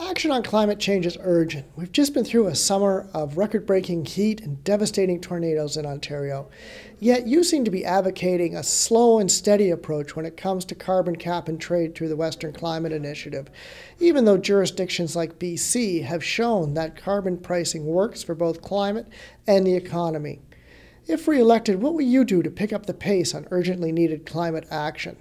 Action on climate change is urgent. We've just been through a summer of record-breaking heat and devastating tornadoes in Ontario. Yet you seem to be advocating a slow and steady approach when it comes to carbon cap and trade through the Western Climate Initiative, even though jurisdictions like BC have shown that carbon pricing works for both climate and the economy. If re-elected, what will you do to pick up the pace on urgently needed climate action?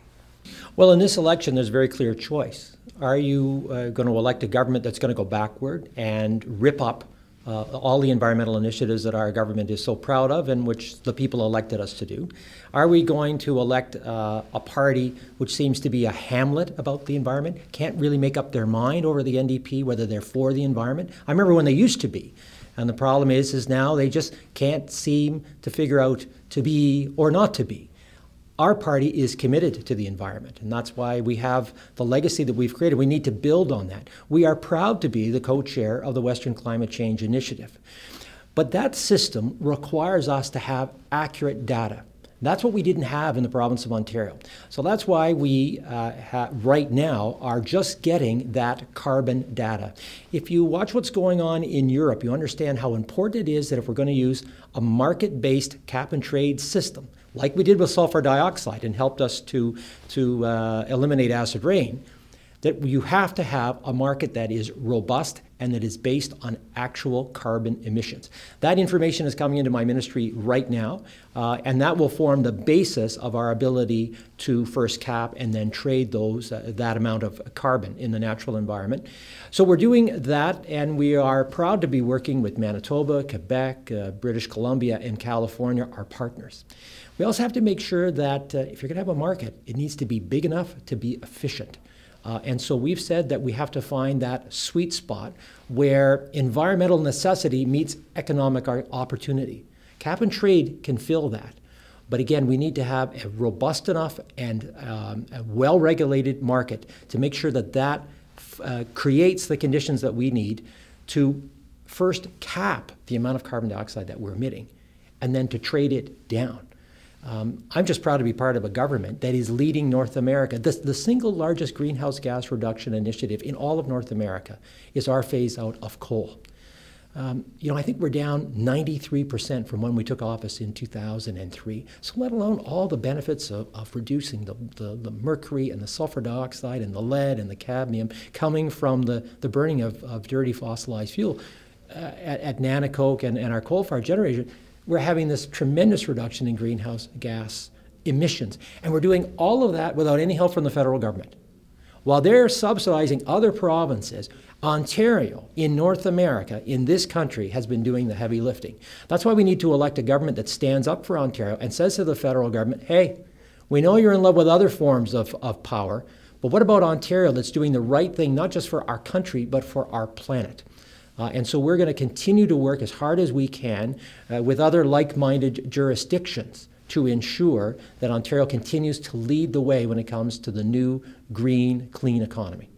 Well, in this election, there's a very clear choice. Are you going to elect a government that's going to go backward and rip up all the environmental initiatives that our government is so proud of and which the people elected us to do? Are we going to elect a party which seems to be a hamlet about the environment, can't really make up their mind over the NDP, whether they're for the environment? I remember when they used to be. And the problem is now they just can't seem to figure out to be or not to be. Our party is committed to the environment, and that's why we have the legacy that we've created. We need to build on that. We are proud to be the co-chair of the Western Climate Change Initiative. But that system requires us to have accurate data. That's what we didn't have in the province of Ontario. So that's why we right now are just getting that carbon data. If you watch what's going on in Europe, you understand how important it is that if we're going to use a market-based cap and trade system, like we did with sulfur dioxide and helped us to eliminate acid rain, that you have to have a market that is robust and that is based on actual carbon emissions. That information is coming into my ministry right now, and that will form the basis of our ability to first cap and then trade that amount of carbon in the natural environment. So we're doing that, and we are proud to be working with Manitoba, Quebec, British Columbia, and California, our partners. We also have to make sure that if you're going to have a market, it needs to be big enough to be efficient. And so we've said that we have to find that sweet spot where environmental necessity meets economic opportunity. Cap and trade can fill that. But again, we need to have a robust enough and a well-regulated market to make sure that that creates the conditions that we need to first cap the amount of carbon dioxide that we're emitting and then to trade it down. I'm just proud to be part of a government that is leading North America. The single largest greenhouse gas reduction initiative in all of North America is our phase out of coal. I think we're down 93% from when we took office in 2003. So let alone all the benefits of reducing the mercury and the sulfur dioxide and the lead and the cadmium coming from the burning of dirty fossilized fuel at Nanticoke and our coal-fired generation. We're having this tremendous reduction in greenhouse gas emissions. And we're doing all of that without any help from the federal government. While they're subsidizing other provinces, Ontario in North America, in this country, has been doing the heavy lifting. That's why we need to elect a government that stands up for Ontario and says to the federal government, hey, we know you're in love with other forms of power, but what about Ontario that's doing the right thing, not just for our country, but for our planet? And so we're going to continue to work as hard as we can with other like-minded jurisdictions to ensure that Ontario continues to lead the way when it comes to the new, green, clean economy.